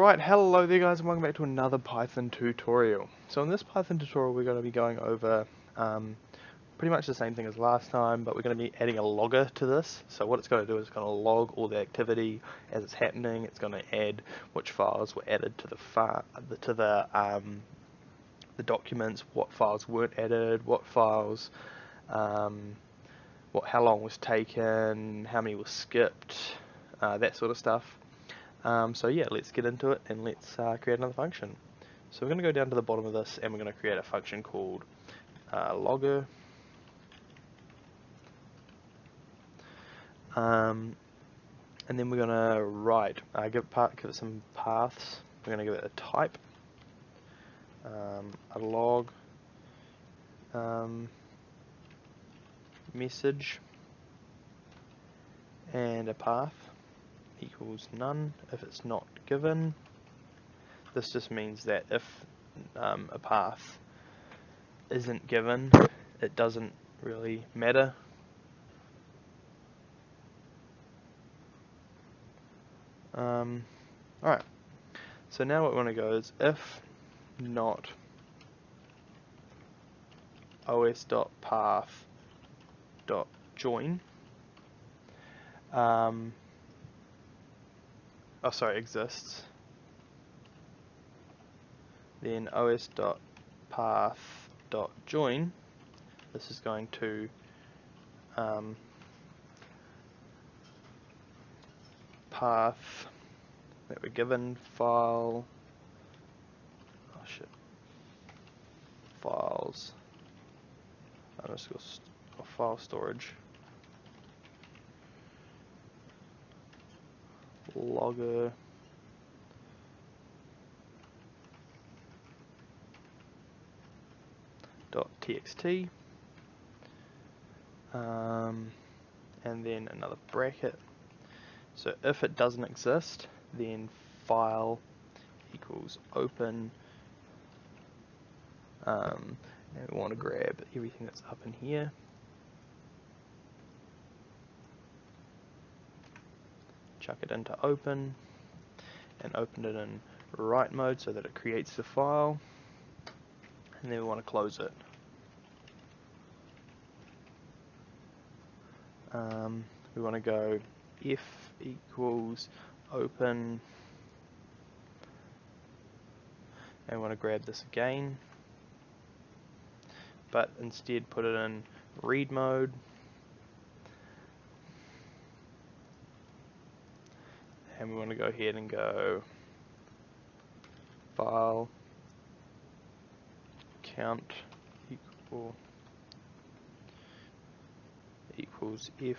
Alright, hello there guys and welcome back to another Python tutorial. So in this Python tutorial we're going to be going over pretty much the same thing as last time, but we're going to be adding a logger to this. So what it's going to do is it's going to log all the activity as it's happening. It's going to add which files were added to the documents, what files weren't added, what files, how long was taken, how many were skipped, that sort of stuff. So yeah, let's get into it and let's create another function. So we're going to go down to the bottom of this and we're going to create a function called logger. And then we're going to give it some paths. We're going to give it a type, a log, message, and a path equals none if it's not given. This just means that if a path isn't given, it doesn't really matter. Alright, so now what we want to go is if not os.path.join exists, then os.path.join, this is going to path that we're given files underscore file storage logger .txt and then another bracket. So if it doesn't exist, then file equals open, and we want to grab everything that's up in here, chuck it into open, and open it in write mode so that it creates the file, and then we want to close it. We want to go if equals open, and we want to grab this again, but instead put it in read mode, and we want to go ahead and go file count equals f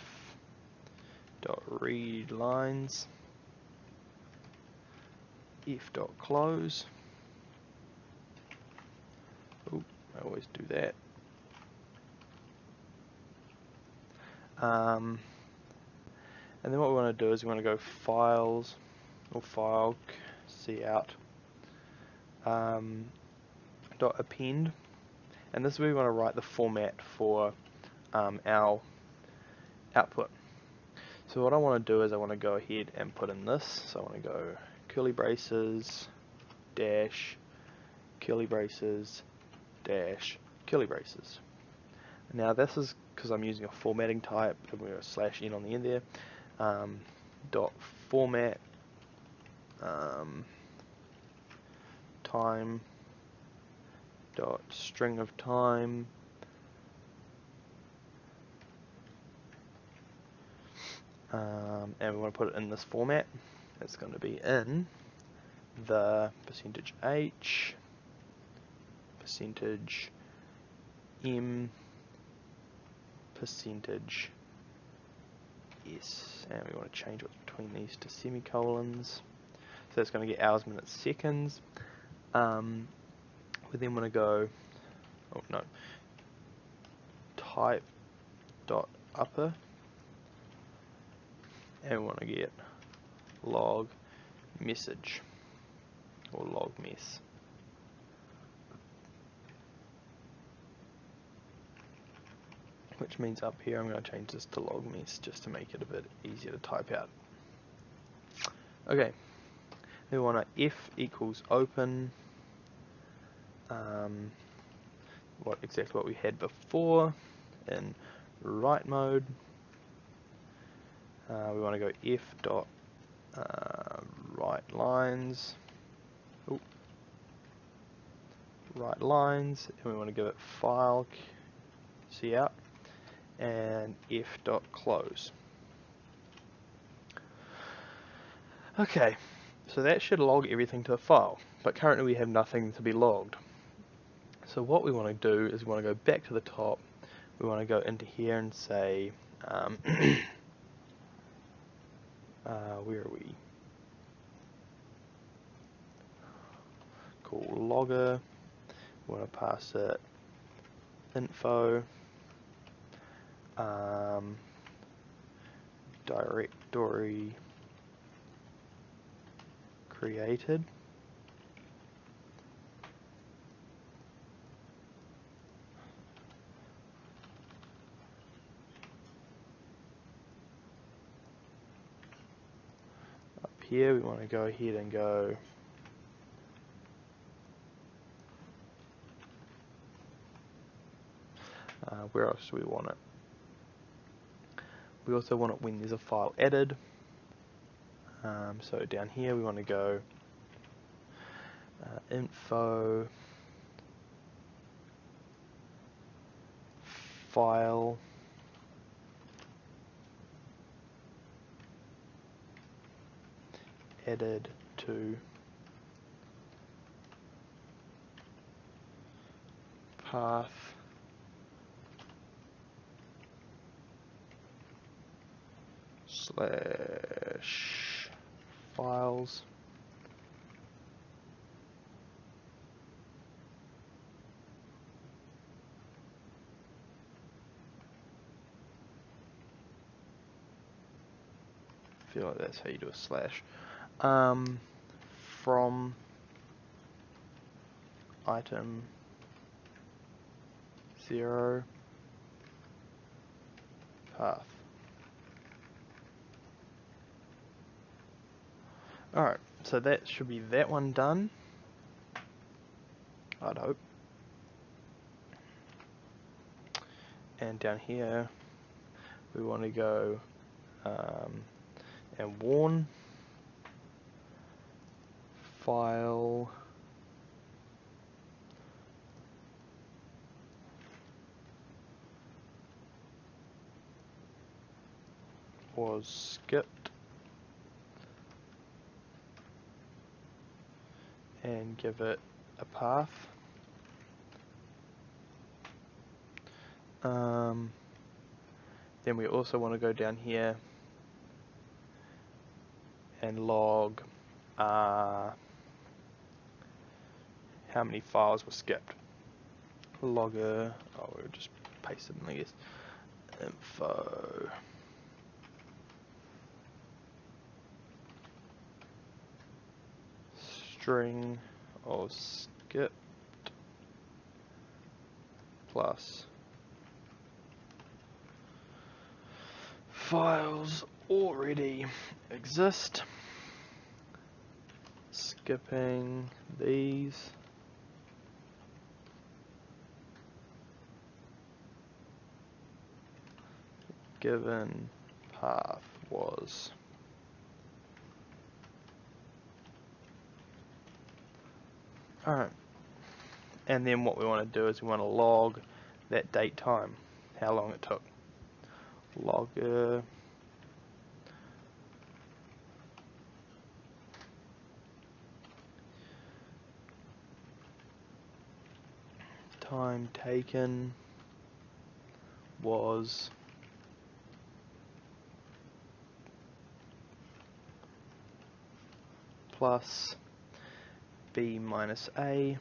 dot read lines f dot close. Oh, I always do that. And then what we want to do is we want to go files or file cout dot append, and this is where we want to write the format for our output. So what I want to do is I want to go ahead and put in this. So I want to go curly braces dash curly braces dash curly braces. Now this is because I'm using a formatting type, and we're /n on the end there. Dot format time dot string of time and we want to put it in this format. It's going to be in the %h %m %s, and we want to change what's between these to semicolons. So it's going to get hours, minutes, seconds. We then want to go, type dot upper, and we want to get log message or log mess. Which means up here I'm going to change this to log mess just to make it a bit easier to type out. Okay, We want a f equals open, exactly what we had before in write mode. We want to go f dot write lines. Write lines, and we want to give it file cout and f dot close. Okay, so that should log everything to a file, but currently we have nothing to be logged. So what we want to do is we want to go back to the top. We want to go into here and say, where are we? Call logger. We want to pass it info, directory created. Up here we want to go ahead and go where else do we want it? We also want it when there's a file added. So down here we want to go info file added to path slash files. I feel like that's how you do a slash. From item 0 path. Alright, so that should be that one done, I'd hope. And down here we want to go and warn file was skipped and give it a path. Then we also want to go down here and log how many files were skipped. Logger, we'll just paste it in, I guess. Info string of skipped plus files already exist, skipping these, given path was. Alright, and then what we want to do is we want to log that date time, how long it took. Logger time taken was plus b minus a,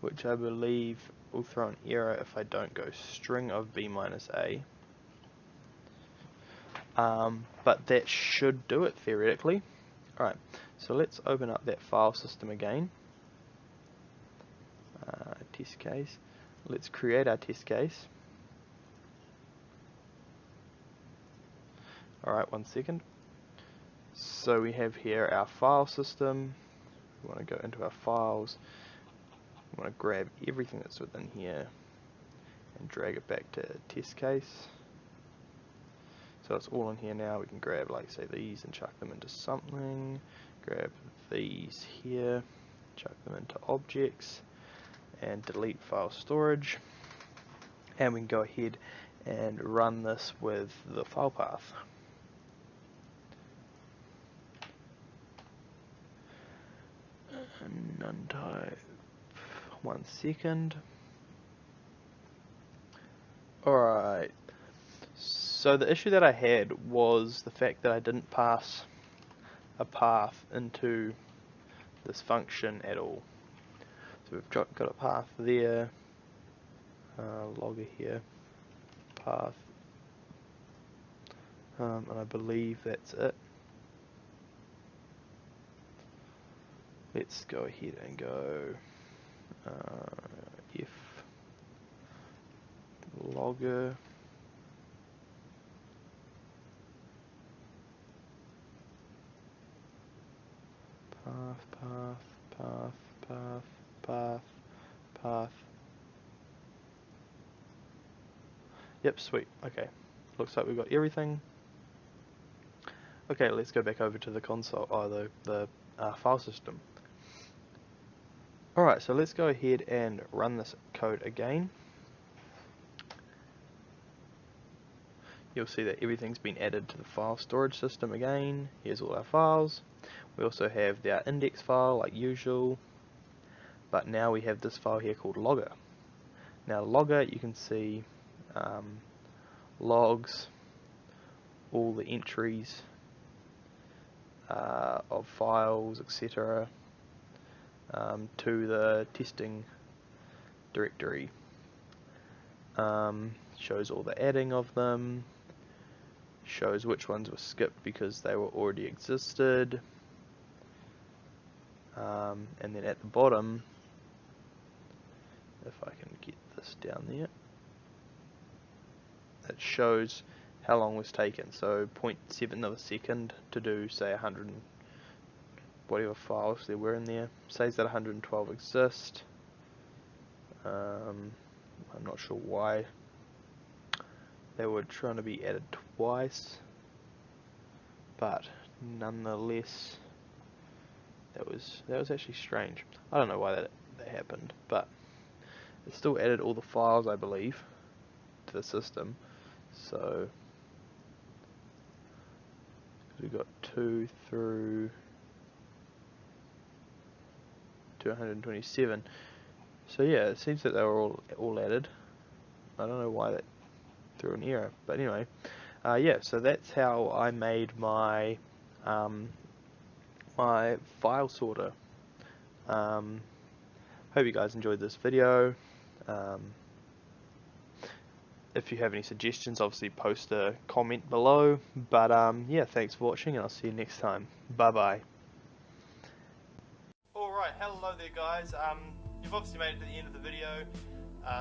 which I believe will throw an error if I don't go string of b minus a. But that should do it theoretically. Alright, so let's open up that file system again. Test case. Let's create our test case. Alright, 1 second. So we have here our file system. We want to go into our files. We want to grab everything that's within here and drag it back to test case. So it's all in here now. We can grab, like, say, these and chuck them into something. Grab these here, chuck them into objects, and delete file storage. And we can go ahead and run this with the file path. None type. 1 second. Alright. So the issue that I had was the fact that I didn't pass a path into this function at all. So we've got a path there, logger here, path, and I believe that's it. Let's go ahead and go if logger path. Yep, sweet. Okay, looks like we've got everything. Okay, let's go back over to the console, the file system. Alright, so let's go ahead and run this code again. You'll see that everything's been added to the file storage system again. Here's all our files. We also have our index file like usual, but now we have this file here called logger. Now logger, you can see logs, all the entries of files, etc. To the testing directory. Shows all the adding of them, shows which ones were skipped because they were already existed, and then at the bottom, if I can get this down there, it shows how long was taken. So 0.7 of a second to do, say, 100 and whatever files there were in there. Says that 112 exist. I'm not sure why they were trying to be added twice, but nonetheless, that was actually strange. I don't know why that happened, but it still added all the files, I believe, to the system. So we got 2 through 227. So yeah, it seems that they were all added. I don't know why that threw an error, but anyway, yeah. So that's how I made my my file sorter. Hope you guys enjoyed this video. If you have any suggestions, obviously post a comment below. But yeah, thanks for watching, and I'll see you next time. Bye bye. Alright, hello there guys. You've obviously made it to the end of the video,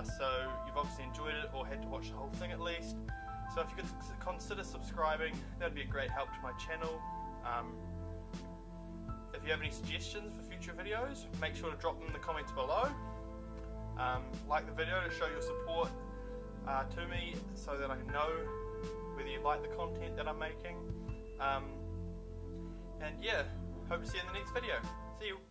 so you've obviously enjoyed it or had to watch the whole thing at least. So if you could consider subscribing, that would be a great help to my channel. If you have any suggestions for future videos, make sure to drop them in the comments below. Like the video to show your support to me, so that I can know whether you like the content that I'm making. And yeah, hope to see you in the next video. See you.